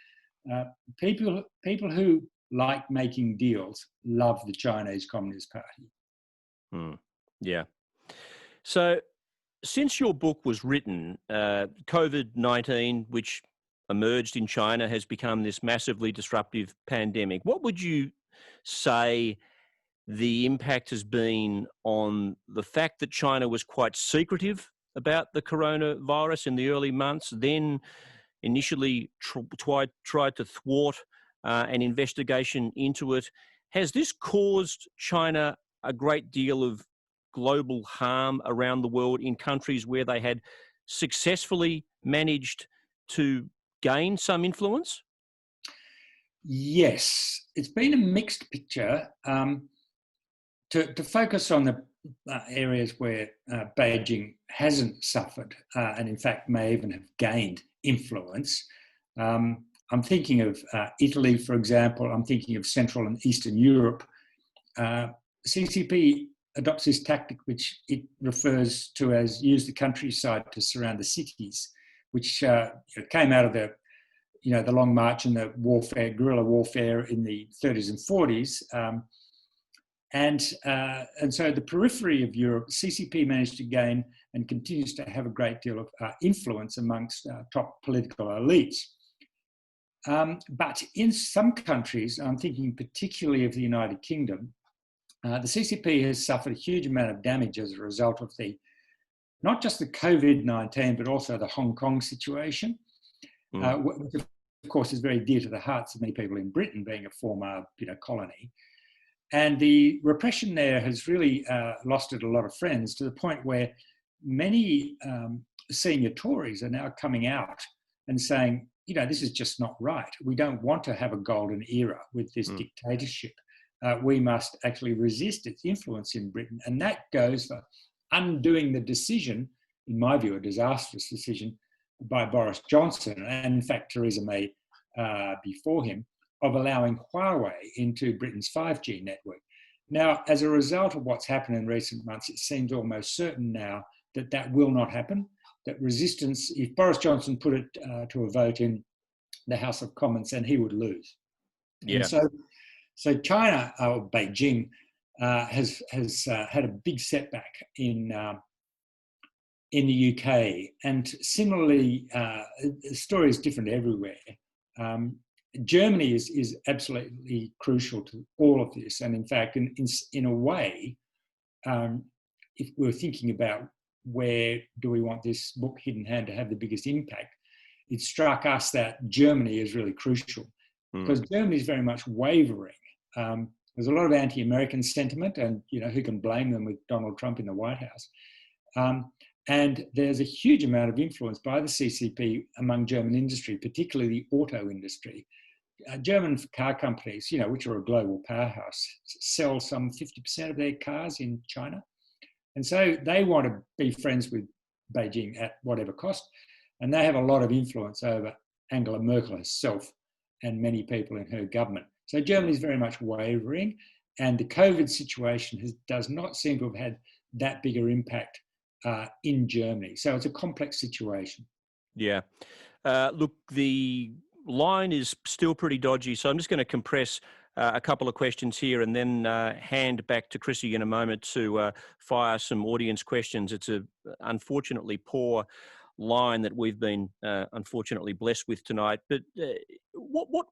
people who like making deals love the Chinese Communist Party. Yeah. So since your book was written, COVID-19, which emerged in China, has become this massively disruptive pandemic. What would you say the impact has been on the fact that China was quite secretive about the coronavirus in the early months, then initially tried to thwart an investigation into it? Has this caused China a great deal of global harm around the world in countries where they had successfully managed to gain some influence? Yes, it's been a mixed picture. To focus on the areas where Beijing hasn't suffered and in fact may even have gained influence, I'm thinking of Italy, for example. I'm thinking of Central and Eastern Europe. CCP adopts this tactic which it refers to as use the countryside to surround the cities, which came out of the Long March and the warfare, guerrilla warfare in the 30s and 40s. And so the periphery of Europe, CCP managed to gain and continues to have a great deal of influence amongst top political elites. But in some countries, I'm thinking particularly of the United Kingdom, the CCP has suffered a huge amount of damage as a result of not just the COVID-19, but also the Hong Kong situation, which of course is very dear to the hearts of many people in Britain, being a former colony. And the repression there has really lost it a lot of friends, to the point where many senior Tories are now coming out and saying, this is just not right. We don't want to have a golden era with this dictatorship. We must actually resist its influence in Britain. And that goes for undoing the decision, in my view, a disastrous decision by Boris Johnson, and in fact Theresa May before him, of allowing Huawei into Britain's 5G network. Now, as a result of what's happened in recent months, it seems almost certain now that that will not happen, that resistance, if Boris Johnson put it to a vote in the House of Commons, then he would lose. Yeah. And so China, or Beijing, has had a big setback in the UK. And similarly, the story is different everywhere. Germany is absolutely crucial to all of this. And in fact, in a way, if we're thinking about where do we want this book, Hidden Hand, to have the biggest impact, it struck us that Germany is really crucial, because Germany is very much wavering. There's a lot of anti-American sentiment, and who can blame them with Donald Trump in the White House? And there's a huge amount of influence by the CCP among German industry, particularly the auto industry. German car companies, which are a global powerhouse, sell some 50% of their cars in China. And so they want to be friends with Beijing at whatever cost. And they have a lot of influence over Angela Merkel herself and many people in her government. So Germany is very much wavering, and the COVID situation does not seem to have had that bigger impact in Germany. So it's a complex situation. Yeah. Look, the line is still pretty dodgy, so I'm just going to compress a couple of questions here and then hand back to Chrissy in a moment to fire some audience questions. It's a unfortunately poor line that we've been unfortunately blessed with tonight. But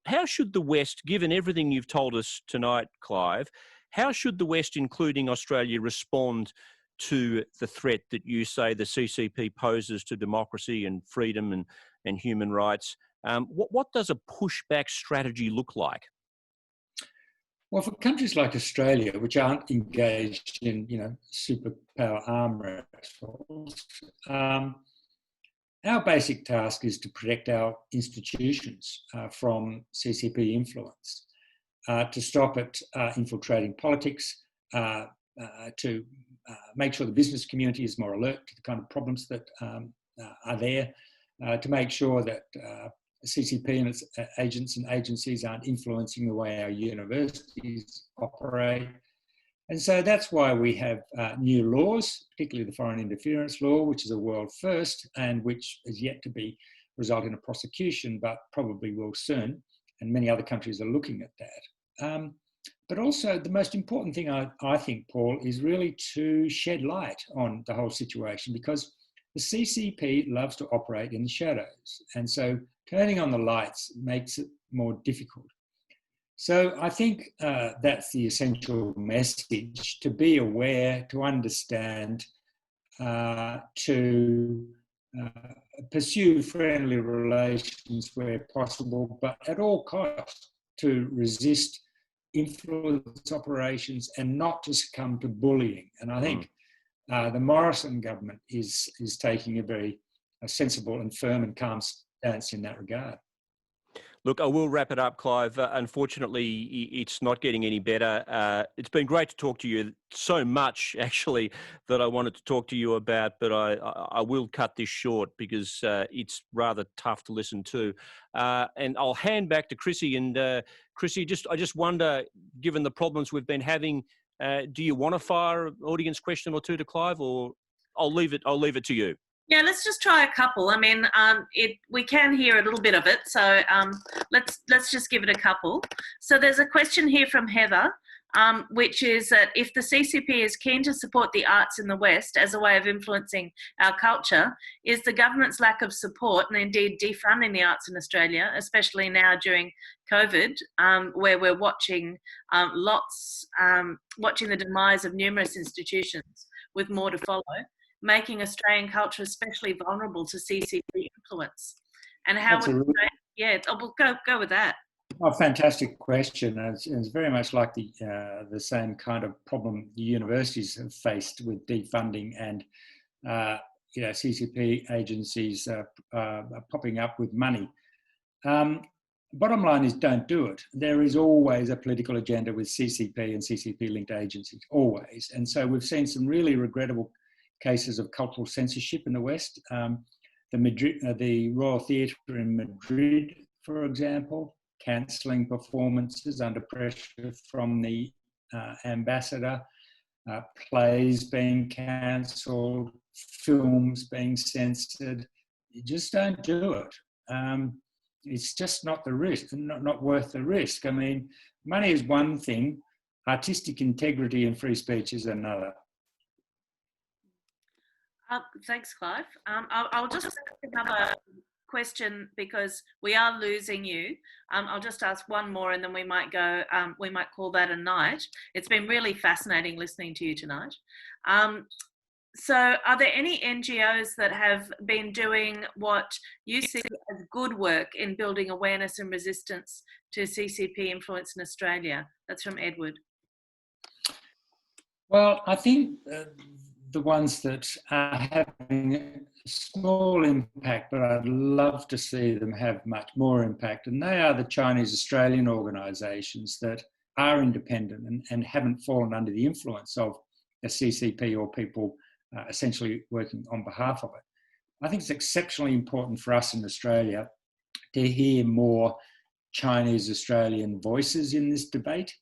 how should the West, given everything you've told us tonight, Clive, how should the West, including Australia, respond to the threat that you say the CCP poses to democracy and freedom and human rights? What does a pushback strategy look like? Well, for countries like Australia, which aren't engaged in, superpower arm wrestles, our basic task is to protect our institutions from CCP influence, to stop it infiltrating politics, to make sure the business community is more alert to the kind of problems that are there, to make sure that CCP and its agents and agencies aren't influencing the way our universities operate. And so that's why we have new laws, particularly the foreign interference law, which is a world first and which is yet to result in a prosecution, but probably will soon. And many other countries are looking at that. But also the most important thing, I think, Paul, is really to shed light on the whole situation, because the CCP loves to operate in the shadows. And so turning on the lights makes it more difficult. So I think that's the essential message: to be aware, to understand, to pursue friendly relations where possible, but at all costs to resist influence operations and not to succumb to bullying. And I think the Morrison government is taking a very sensible and firm and calm stance in that regard. Look, I will wrap it up, Clive. Unfortunately, it's not getting any better. It's been great to talk to you so much, actually, that I wanted to talk to you about, but I will cut this short because it's rather tough to listen to. And I'll hand back to Chrissy. And Chrissy, I just wonder, given the problems we've been having, do you want to fire an audience question or two to Clive, or I'll leave it to you? Yeah, let's just try a couple. I mean, we can hear a little bit of it, so let's just give it a couple. So there's a question here from Heather, which is that if the CCP is keen to support the arts in the West as a way of influencing our culture, is the government's lack of support and indeed defunding the arts in Australia, especially now during COVID, where we're watching watching the demise of numerous institutions with more to follow, making Australian culture especially vulnerable to CCP influence? And how we'll go with that. Oh, fantastic question. It's very much like the same kind of problem the universities have faced with defunding and CCP agencies popping up with money. Bottom line is, don't do it. There is always a political agenda with CCP and CCP-linked agencies, always. And so we've seen some really regrettable cases of cultural censorship in the West. The Royal Theatre in Madrid, for example, cancelling performances under pressure from the ambassador, plays being cancelled, films being censored. You just don't do it. It's just not the risk, not worth the risk. I mean, money is one thing, artistic integrity and free speech is another. Thanks, Clive. I'll just ask another question because we are losing you. I'll just ask one more and then we might go. We might call that a night. It's been really fascinating listening to you tonight. So are there any NGOs that have been doing what you see as good work in building awareness and resistance to CCP influence in Australia? That's from Edward. Well, I think the ones that are having a small impact, but I'd love to see them have much more impact, and they are the Chinese Australian organisations that are independent and haven't fallen under the influence of a CCP or people essentially working on behalf of it. I think it's exceptionally important for us in Australia to hear more Chinese Australian voices in this debate.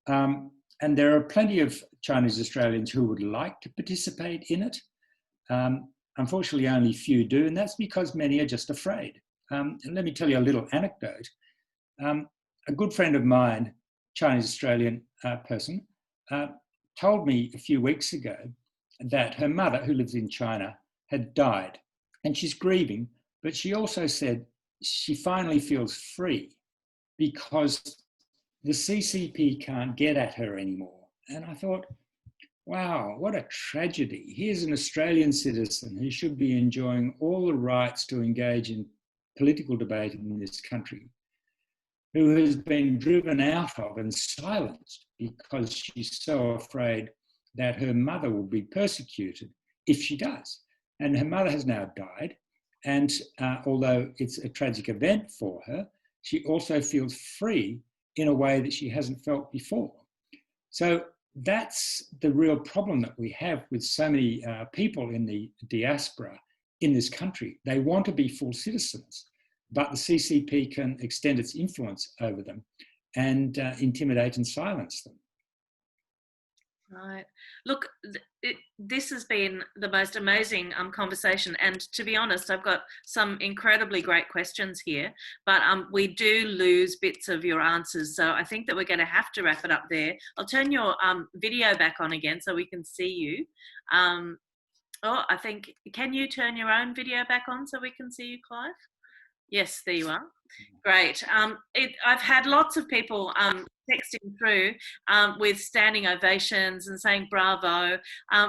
And there are plenty of Chinese Australians who would like to participate in it. Unfortunately, only few do, and that's because many are just afraid. And let me tell you a little anecdote. A good friend of mine, Chinese Australian person, told me a few weeks ago that her mother, who lives in China, had died and she's grieving, but she also said she finally feels free because the CCP can't get at her anymore. And I thought, wow, what a tragedy. Here's an Australian citizen who should be enjoying all the rights to engage in political debate in this country, who has been driven out of and silenced because she's so afraid that her mother will be persecuted if she does. And her mother has now died. And although it's a tragic event for her, she also feels free in a way that she hasn't felt before. So that's the real problem that we have with so many people in the diaspora in this country. They want to be full citizens, but the CCP can extend its influence over them and intimidate and silence them. Right. Look, this has been the most amazing conversation. And to be honest, I've got some incredibly great questions here, but we do lose bits of your answers. So I think that we're going to have to wrap it up there. I'll turn your video back on again so we can see you. I think, can you turn your own video back on so we can see you, Clive? Yes, there you are. Great. I've had lots of people texting through with standing ovations and saying bravo.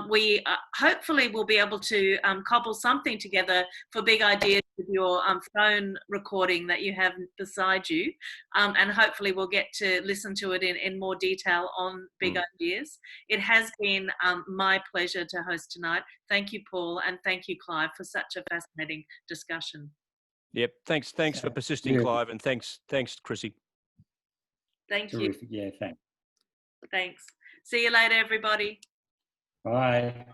We hopefully will be able to cobble something together for Big Ideas with your phone recording that you have beside you. And hopefully we'll get to listen to it in more detail on Big Ideas. It has been my pleasure to host tonight. Thank you, Paul, and thank you, Clive, for such a fascinating discussion. Yep. Thanks for persisting, Clive, and thanks, Chrissy. Thank you. Terrific. Yeah, thanks. Thanks. See you later, everybody. Bye.